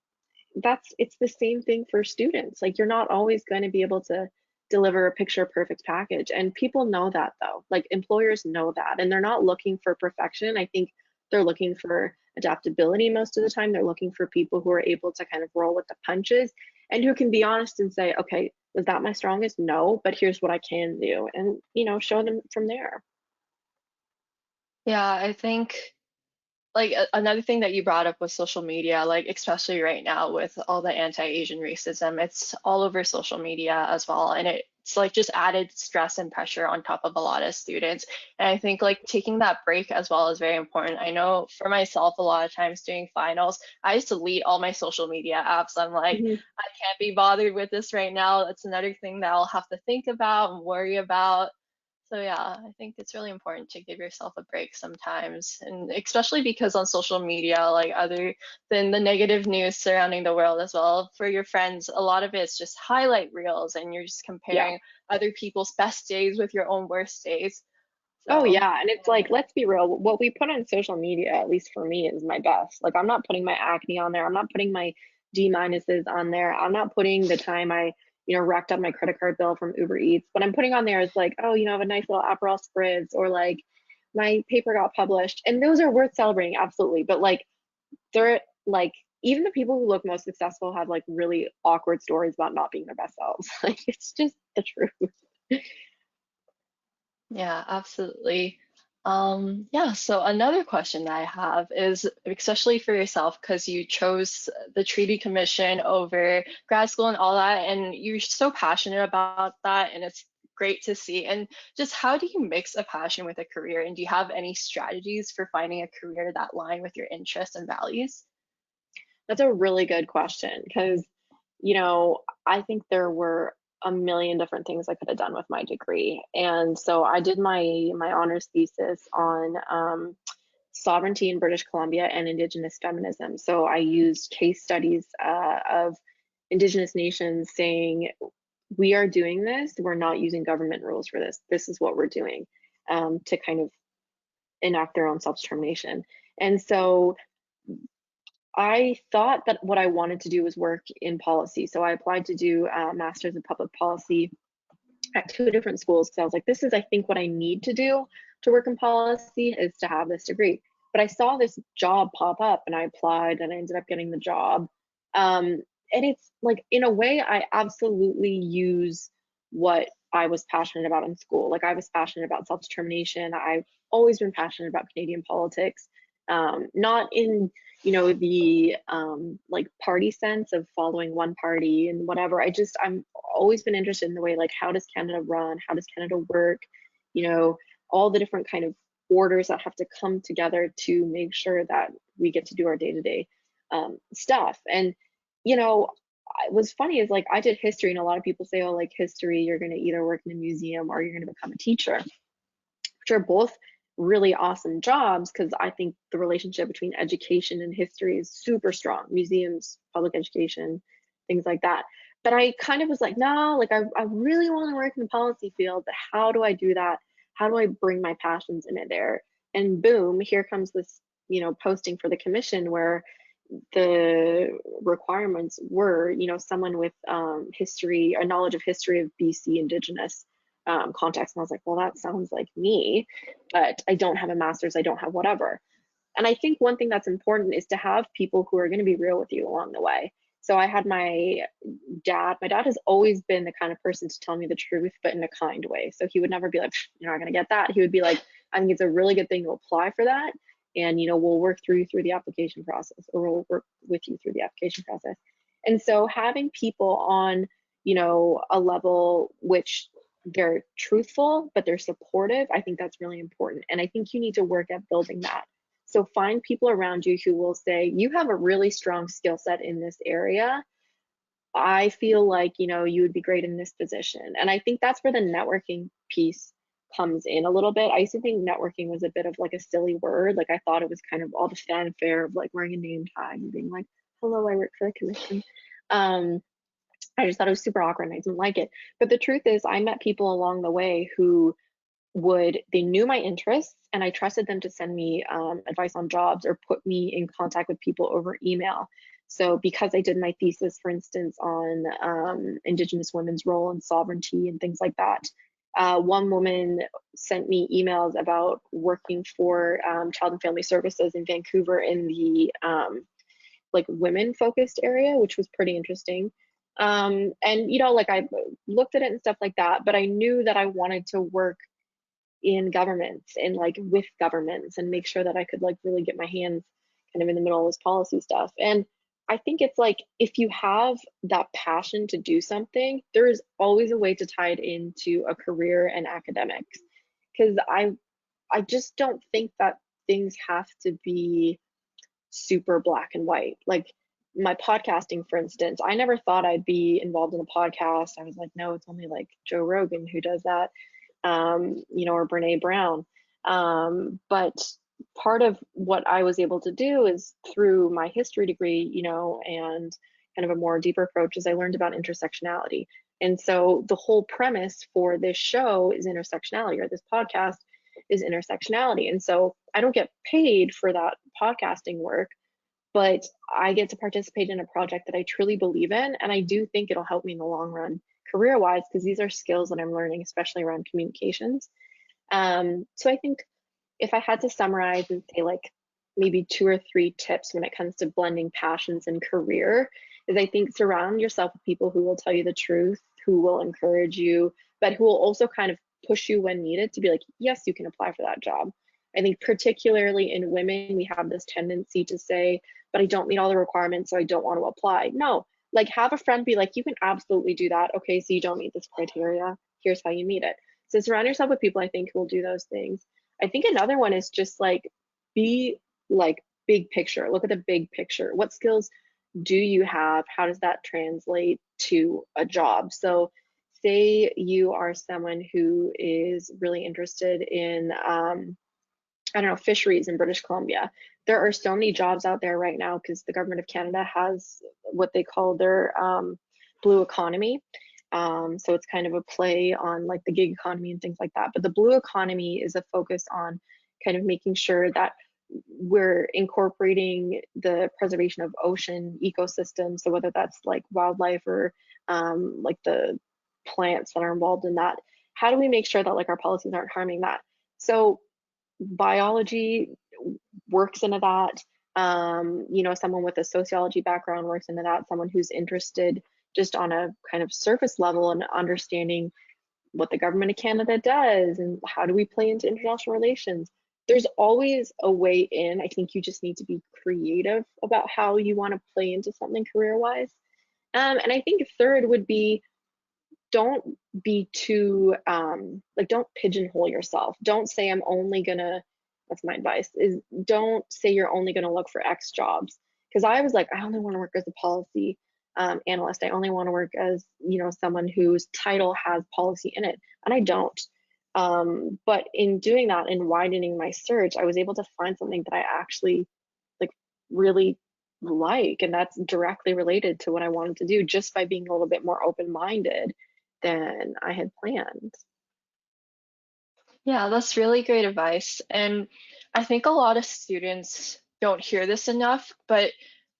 it's the same thing for students. Like you're not always going to be able to deliver a picture perfect package. And people know that though. Like employers know that. And they're not looking for perfection. I think they're looking for adaptability most of the time. They're looking for people who are able to kind of roll with the punches and who can be honest and say, okay, was that my strongest? No, but here's what I can do. And, show them from there. Yeah, I think like another thing that you brought up was social media, like especially right now with all the anti-Asian racism, it's all over social media as well. And it's like just added stress and pressure on top of a lot of students. And I think like taking that break as well is very important. I know for myself, a lot of times during finals, I just delete all my social media apps. I'm like, Mhm. I can't be bothered with this right now. It's another thing that I'll have to think about and worry about. So yeah, I think it's really important to give yourself a break sometimes, and especially because on social media, like other than the negative news surrounding the world as well, for your friends, a lot of it's just highlight reels, and you're just Yeah. comparing other people's best days with your own worst days. Oh So yeah, and it's like, let's be real, what we put on social media, at least for me, is my best. Like I'm not putting my acne on there. I'm not putting my D minuses on there. I'm not putting the time I racked up my credit card bill from Uber Eats. What I'm putting on there is like, oh, I have a nice little Aperol spritz or like my paper got published. And those are worth celebrating, absolutely. But like they're like even the people who look most successful have like really awkward stories about not being their best selves. Like it's just the truth. yeah, absolutely. Yeah, so another question that I have is, especially for yourself, because you chose the Treaty Commission over grad school and all that, and you're so passionate about that, and it's great to see. And just how do you mix a passion with a career? And do you have any strategies for finding a career that line with your interests and values? That's a really good question because, I think there were a million different things I could have done with my degree. And so I did my honors thesis on sovereignty in British Columbia and Indigenous feminism. So I used case studies of Indigenous nations saying, we are doing this, we're not using government rules for this. This is what we're doing to kind of enact their own self-determination. And so I thought that what I wanted to do was work in policy. So I applied to do a master's in public policy at two different schools because I was like, this is, I think, what I need to do to work in policy is to have this degree. But I saw this job pop up and I applied and I ended up getting the job. And it's like, in a way, I absolutely use what I was passionate about in school. Like, I was passionate about self determination. I've always been passionate about Canadian politics, not in the like party sense of following one party and whatever. I'm always been interested in the way, like, how does Canada run, how does Canada work, you know all the different kind of orders that have to come together to make sure that we get to do our day-to-day stuff. And what's funny is, like, I did history and a lot of people say, oh, like history, you're going to either work in a museum or you're going to become a teacher, which are both really awesome jobs because I think the relationship between education and history is super strong. Museums, public education, things like that. But I kind of was like, no, like I really want to work in the policy field, but how do I do that? How do I bring my passions in it there? And boom, here comes this, posting for the commission where the requirements were, someone with history, a knowledge of history of BC Indigenous context. And I was like, well, that sounds like me, but I don't have a master's, I don't have whatever. And I think one thing that's important is to have people who are going to be real with you along the way. So I had my dad. My dad has always been the kind of person to tell me the truth, but in a kind way. So he would never be like, you're not going to get that. He would be like, I think it's a really good thing to apply for that. And, we'll work through the application process, or we'll work with you through the application process. And so having people on, a level which they're truthful, but they're supportive, I think that's really important. And I think you need to work at building that. So find people around you who will say, you have a really strong skill set in this area. I feel like, you would be great in this position. And I think that's where the networking piece comes in a little bit. I used to think networking was a bit of like a silly word. Like I thought it was kind of all the fanfare of like wearing a name tag and being like, hello, I work for the commission. Um, I just thought it was super awkward and I didn't like it. But the truth is I met people along the way who they knew my interests and I trusted them to send me advice on jobs or put me in contact with people over email. So because I did my thesis, for instance, on Indigenous women's role in sovereignty and things like that, one woman sent me emails about working for Child and Family Services in Vancouver in the like women focused area, which was pretty interesting. And like I looked at it and stuff like that, but I knew that I wanted to work in governments and like with governments and make sure that I could like really get my hands kind of in the middle of this policy stuff. And I think it's like if you have that passion to do something, there is always a way to tie it into a career and academics. Because I just don't think that things have to be super black and white. Like my podcasting, for instance, I never thought I'd be involved in a podcast. I was like, no, it's only like Joe Rogan who does that, or Brene Brown. But part of what I was able to do is through my history degree, and kind of a more deeper approach is I learned about intersectionality. And so the whole premise for this show is intersectionality, or this podcast is intersectionality. And so I don't get paid for that podcasting work, but I get to participate in a project that I truly believe in. And I do think it'll help me in the long run, career wise, because these are skills that I'm learning, especially around communications. So I think if I had to summarize and say like maybe 2 or 3 tips when it comes to blending passions and career, is I think surround yourself with people who will tell you the truth, who will encourage you, but who will also kind of push you when needed to be like, yes, you can apply for that job. I think particularly in women, we have this tendency to say, but I don't meet all the requirements, so I don't want to apply. No, like have a friend be like, you can absolutely do that. Okay, so you don't meet this criteria. Here's how you meet it. So surround yourself with people I think who will do those things. I think another one is just like be like big picture. Look at the big picture. What skills do you have? How does that translate to a job? So say you are someone who is really interested in I don't know, fisheries in British Columbia. There are so many jobs out there right now because the government of Canada has what they call their blue economy. So it's kind of a play on like the gig economy and things like that. But the blue economy is a focus on kind of making sure that we're incorporating the preservation of ocean ecosystems. So whether that's like wildlife or like the plants that are involved in that, how do we make sure that like our policies aren't harming that? So biology works into that. Someone with a sociology background works into that. Someone who's interested just on a kind of surface level and understanding what the government of Canada does and how do we play into international relations. There's always a way in. I think you just need to be creative about how you want to play into something career wise. And I think third would be don't be too like don't pigeonhole yourself. Don't say I'm only gonna, that's my advice, is don't say you're only gonna look for X jobs. Because I was like, I only want to work as a policy analyst. I only want to work as someone whose title has policy in it, and I don't. But in doing that and widening my search, I was able to find something that I actually like really like, and that's directly related to what I wanted to do just by being a little bit more open-minded than I had planned. Yeah, that's really great advice. And I think a lot of students don't hear this enough, but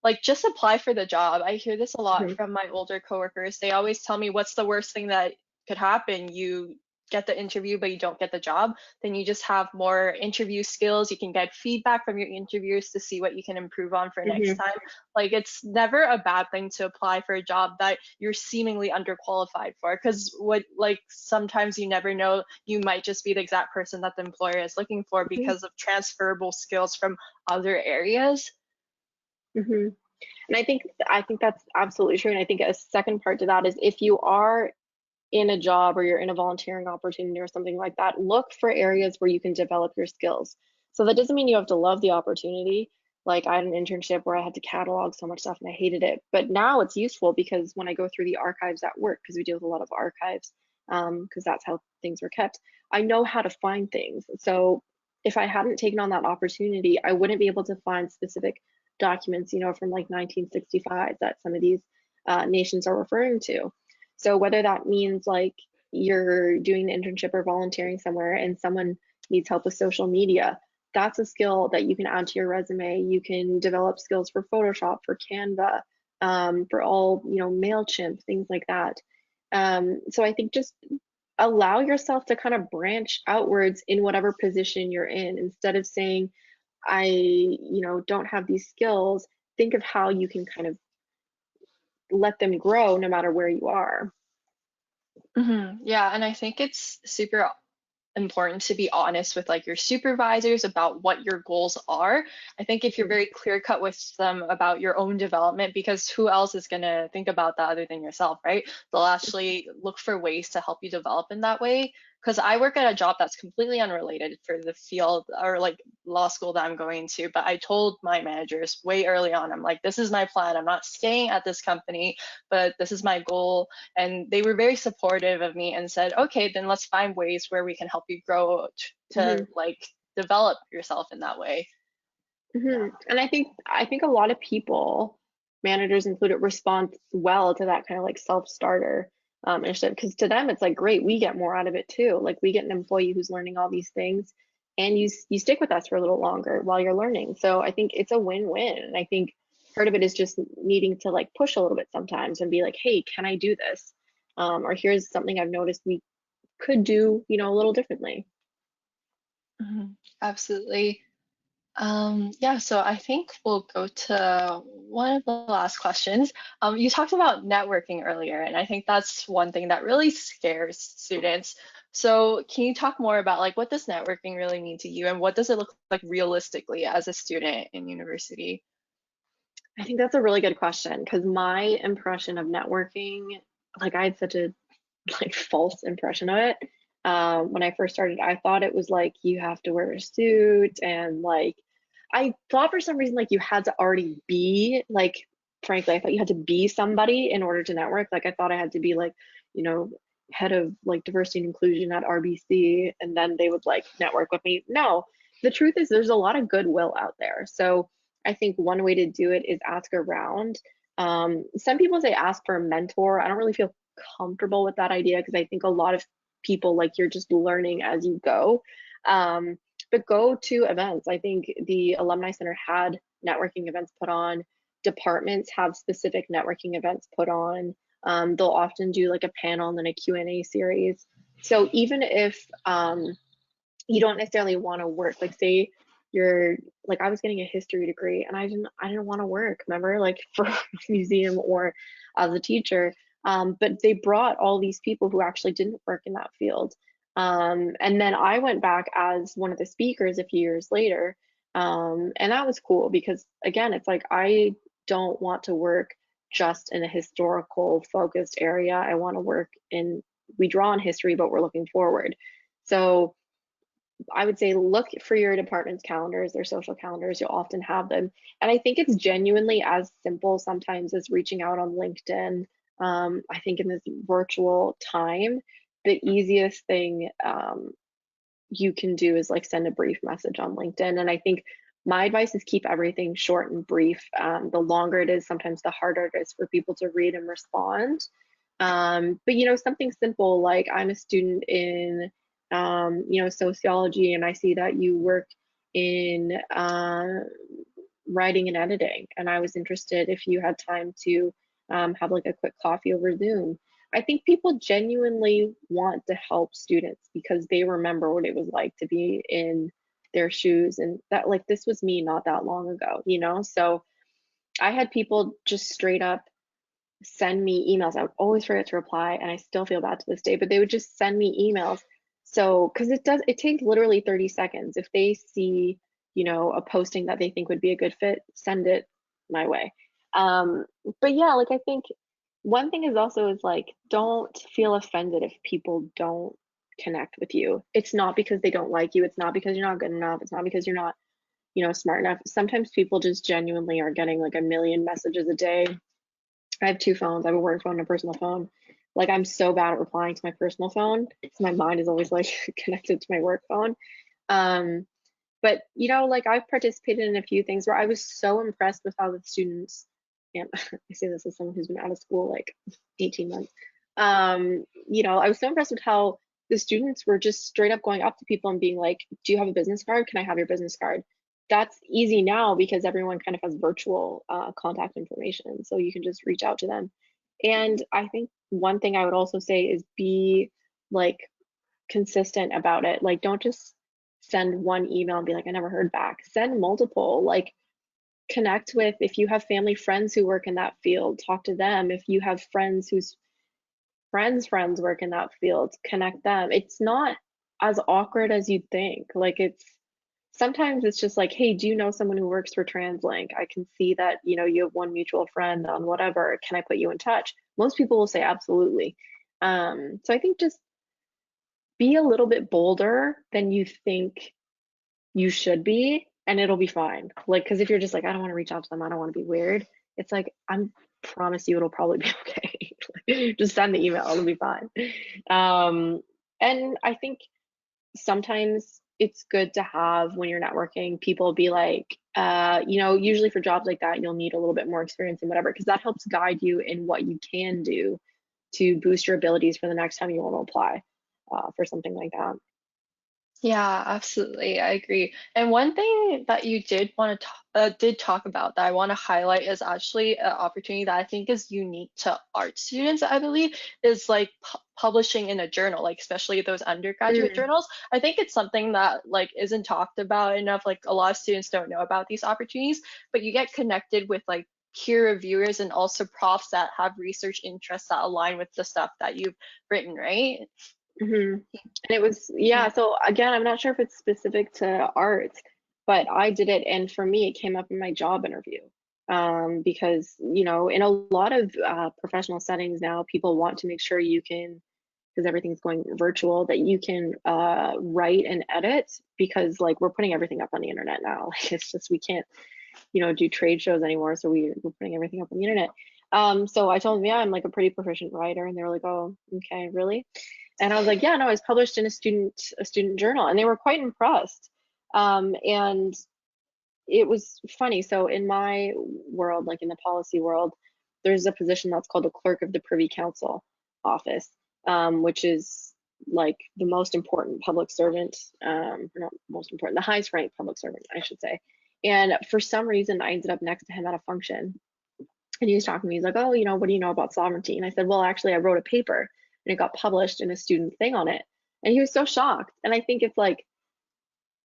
like just apply for the job. I hear this a lot Mhm, from my older coworkers. They always tell me, what's the worst thing that could happen? You get the interview, but you don't get the job. Then you just have more interview skills. You can get feedback from your interviewers to see what you can improve on for next mhm, time. Like it's never a bad thing to apply for a job that you're seemingly underqualified for. Because what like sometimes you never know, you might just be the exact person that the employer is looking for mhm, because of transferable skills from other areas. mhm. And I think that's absolutely true. And I think a second part to that is if you are in a job or you're in a volunteering opportunity or something like that, look for areas where you can develop your skills. So that doesn't mean you have to love the opportunity. Like I had an internship where I had to catalog so much stuff and I hated it. But now it's useful because when I go through the archives at work, because we deal with a lot of archives, because that's how things were kept, I know how to find things. So if I hadn't taken on that opportunity, I wouldn't be able to find specific documents, from like 1965 that some of these nations are referring to. So whether that means like you're doing an internship or volunteering somewhere and someone needs help with social media, that's a skill that you can add to your resume. You can develop skills for Photoshop, for Canva, for all, MailChimp, things like that. So I think just allow yourself to kind of branch outwards in whatever position you're in instead of saying, don't have these skills. Think of how you can kind of let them grow no matter where you are. Yeah, and I think it's super important to be honest with like your supervisors about what your goals are. I think if you're very clear cut with them about your own development, because who else is going to think about that other than yourself, right? They'll actually look for ways to help you develop in that way. Because I work at a job that's completely unrelated for the field or like law school that I'm going to. But I told my managers way early on, I'm like, this is my plan. I'm not staying at this company, but this is my goal, and they were very supportive of me and said, okay, then let's find ways where we can help you grow to Mhm. like develop yourself in that way. Yeah. And I think a lot of people, managers included, respond well to that kind of like self-starter initiative because to them it's like great, we get more out of it too. Like we get an employee who's learning all these things, and you stick with us for a little longer while you're learning. So I think it's a win-win. And I think part of it is just needing to like push a little bit sometimes and be like, hey, can I do this? Or here's something I've noticed we could do, a little differently. Absolutely. Yeah, so I think we'll go to one of the last questions. You talked about networking earlier, and I think that's one thing that really scares students. So can you talk more about like what does networking really mean to you, and what does it look like realistically as a student in university? I think that's a really good question because my impression of networking, like I had such a like false impression of it. When I first started, I thought it was like you have to wear a suit and like I thought for some reason like you had to already be like frankly, I thought you had to be somebody in order to network. Like I thought I had to be like, you know, head of like diversity and inclusion at RBC and then they would like network with me. No, the truth is there's a lot of goodwill out there. So I think one way to do it is ask around. Some people say ask for a mentor. I don't really feel comfortable with that idea because I think a lot of people like you're just learning as you go. But go to events. I think the Alumni Center had networking events put on. Departments have specific networking events put on. They'll often do like a panel and then a Q&A series. So even if you don't necessarily want to work, like say you're like I was getting a history degree and I didn't want to work, remember, like for a museum or as a teacher. But they brought all these people who actually didn't work in that field. And then I went back as one of the speakers a few years later. And that was cool because again, it's like I don't want to work just in a historical focused area. I want to work in, we draw on history, but we're looking forward. So I would say look for your department's calendars, their social calendars. You'll often have them. And I think it's genuinely as simple sometimes as reaching out on LinkedIn. I think in this virtual time, the easiest thing you can do is like send a brief message on LinkedIn. And I think my advice is keep everything short and brief. The longer it is, sometimes the harder it is for people to read and respond. But something simple like I'm a student in sociology, and I see that you work in writing and editing, and I was interested if you had time to have like a quick coffee over Zoom. I think people genuinely want to help students because they remember what it was like to be in their shoes, and that like this was me not that long ago. So I had people just straight up send me emails. I would always forget to reply, and I still feel bad to this day, but they would just send me emails. So, because it takes literally 30 seconds. If they see, a posting that they think would be a good fit, send it my way. Um, but yeah, like I think one thing is also is like, don't feel offended if people don't connect with you. It's not because they don't like you. It's not because you're not good enough. It's not because you're not, smart enough. Sometimes people just genuinely are getting like a million messages a day. I have two phones. I have a work phone and a personal phone. Like I'm so bad at replying to my personal phone. So my mind is always like connected to my work phone. Um, but like I've participated in a few things where I was so impressed with how the students, and I say this as someone who's been out of school like 18 months. I was so impressed with how the students were just straight up going up to people and being like, "Do you have a business card? Can I have your business card?" That's easy now because everyone kind of has virtual contact information, so you can just reach out to them. And I think one thing I would also say is be like consistent about it. Like, don't just send one email and be like, I never heard back. Send multiple. Like, connect with, if you have family friends who work in that field, talk to them. If you have friends whose friends work in that field, connect them. It's not as awkward as you'd think. Like, sometimes it's just like, hey, do you know someone who works for TransLink? I can see that, you have one mutual friend on whatever. Can I put you in touch? Most people will say absolutely. So I think just be a little bit bolder than you think you should be, and it'll be fine. Like, because if you're just like, I don't want to reach out to them, I don't want to be weird, it's like, promise you it'll probably be okay. Like, just send the email, it'll be fine. Um, and I think sometimes it's good to have when you're networking, people be like, usually for jobs like that, you'll need a little bit more experience and whatever, because that helps guide you in what you can do to boost your abilities for the next time you want to apply for something like that. Yeah, absolutely. I agree. And one thing that you did talk about that I want to highlight is actually an opportunity that I think is unique to art students, I believe, is like publishing in a journal, like especially those undergraduate Mm, journals. I think it's something that like isn't talked about enough. Like a lot of students don't know about these opportunities, but you get connected with like peer reviewers and also profs that have research interests that align with the stuff that you've written, right? hmm And it was, yeah. Yeah. So again, I'm not sure if it's specific to art, but I did it, and for me, it came up in my job interview. Because in a lot of professional settings now, people want to make sure you can, because everything's going virtual, that you can write and edit, because like we're putting everything up on the internet now. Like it's just we can't, do trade shows anymore, so we're putting everything up on the internet. So I told them, yeah, I'm like a pretty proficient writer, and they were like, oh, okay, really? And I was like, yeah, no, I was published in a student journal, and they were quite impressed. And it was funny. So in my world, like in the policy world, there's a position that's called the clerk of the Privy Council office, which is like the most important public servant, or not most important, the highest ranked public servant, I should say. And for some reason, I ended up next to him at a function, and he was talking to me. He's like, oh, what do you know about sovereignty? And I said, well, actually, I wrote a paper and it got published in a student thing on it. And he was so shocked. And I think it's like,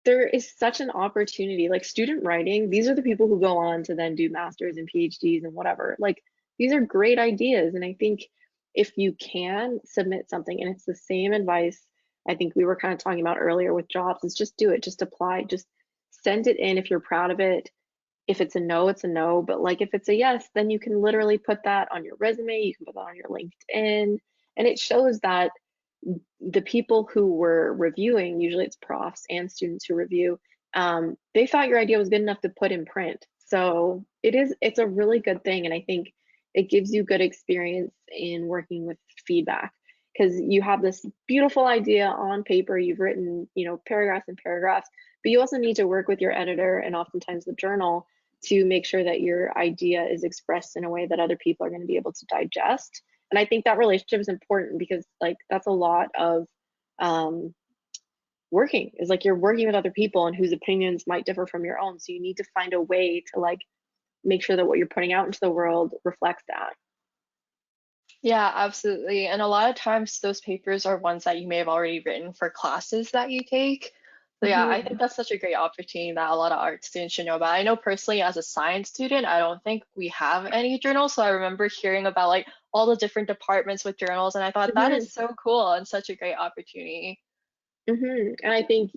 there is such an opportunity, like student writing. These are the people who go on to then do masters and PhDs and whatever. Like, these are great ideas. And I think if you can submit something, and it's the same advice I think we were kind of talking about earlier with jobs, is just do it, just apply, just send it in if you're proud of it. If it's a no, it's a no. But like if it's a yes, then you can literally put that on your resume, you can put that on your LinkedIn, and it shows that the people who were reviewing, usually it's profs and students who review, they thought your idea was good enough to put in print. So it's a really good thing. And I think it gives you good experience in working with feedback. because you have this beautiful idea on paper, you've written, paragraphs and paragraphs, but you also need to work with your editor and oftentimes the journal to make sure that your idea is expressed in a way that other people are going to be able to digest. And I think that relationship is important because like that's a lot of um, working is like you're working with other people and whose opinions might differ from your own. So you need to find a way to like make sure that what you're putting out into the world reflects that. Yeah, absolutely. And a lot of times those papers are ones that you may have already written for classes that you take. So yeah, I think Hmm. that's such a great opportunity that a lot of art students should know about. I know personally as a science student, I don't think we have any journals. So I remember hearing about like all the different departments with journals, and I thought that Hmm. is so cool and such a great opportunity. And I think,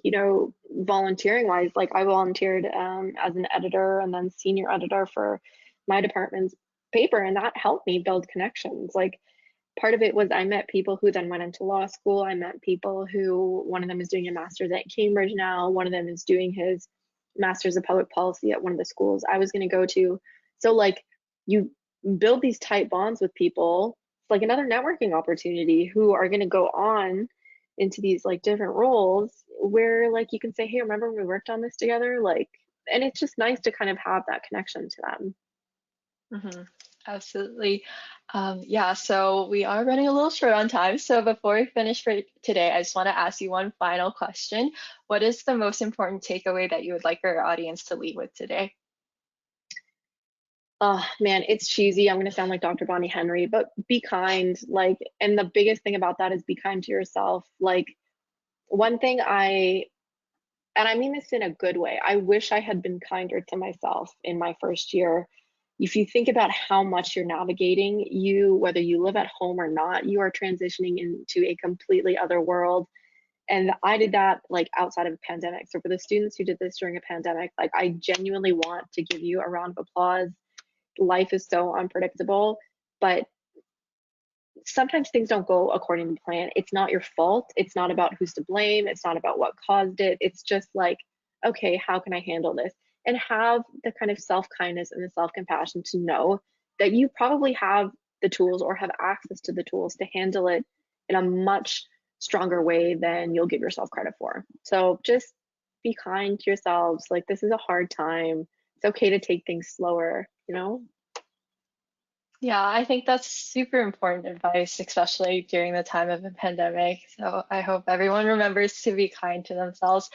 volunteering wise, like I volunteered as an editor and then senior editor for my department's paper, and that helped me build connections. Like part of it was I met people who then went into law school. I met people who one of them is doing a master's at Cambridge now, one of them is doing his master's of public policy at one of the schools I was going to go to. So, like, you build these tight bonds with people. It's like another networking opportunity who are going to go on into these like different roles where like you can say, hey, remember when we worked on this together? Like, and it's just nice to kind of have that connection to them. Hmm. Absolutely. Yeah, so we are running a little short on time. So before we finish for today, I just want to ask you one final question. What is the most important takeaway that you would like our audience to leave with today? Oh man, it's cheesy. I'm gonna sound like Dr. Bonnie Henry, but be kind. Like, and the biggest thing about that is be kind to yourself. Like, one thing and I mean this in a good way, I wish I had been kinder to myself in my first year. If you think about how much you're navigating, whether you live at home or not, you are transitioning into a completely other world. And I did that like outside of a pandemic. So for the students who did this during a pandemic, like I genuinely want to give you a round of applause. Life is so unpredictable, but sometimes things don't go according to plan. It's not your fault. It's not about who's to blame. It's not about what caused it. It's just like, okay, how can I handle this? And have the kind of self kindness and the self compassion to know that you probably have the tools or have access to the tools to handle it in a much stronger way than you'll give yourself credit for. So just be kind to yourselves. Like, this is a hard time. It's okay to take things slower. Yeah, I think that's super important advice, especially during the time of a pandemic. So I hope everyone remembers to be kind to themselves.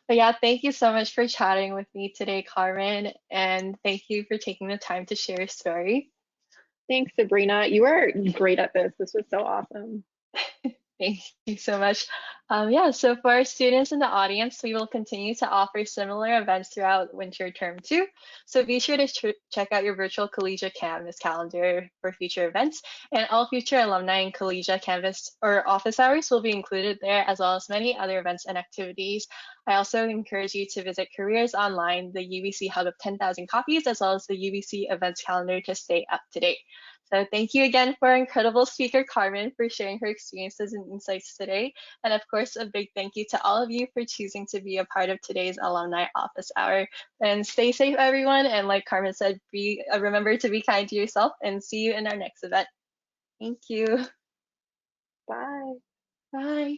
But yeah, thank you so much for chatting with me today, Carmen, and thank you for taking the time to share your story. Thanks, Sabrina. You are great at this. This was so awesome. Thank you so much. Yeah, so for our students in the audience, we will continue to offer similar events throughout winter term two. So be sure to check out your virtual collegiate Canvas calendar for future events, and all future alumni and collegiate Canvas or office hours will be included there, as well as many other events and activities. I also encourage you to visit Careers Online, the UBC Hub of 10,000 copies, as well as the UBC events calendar to stay up to date. So thank you again for our incredible speaker, Carmen, for sharing her experiences and insights today. And of course, a big thank you to all of you for choosing to be a part of today's Alumni Office Hour. And stay safe, everyone. And like Carmen said, remember to be kind to yourself and see you in our next event. Thank you. Bye. Bye.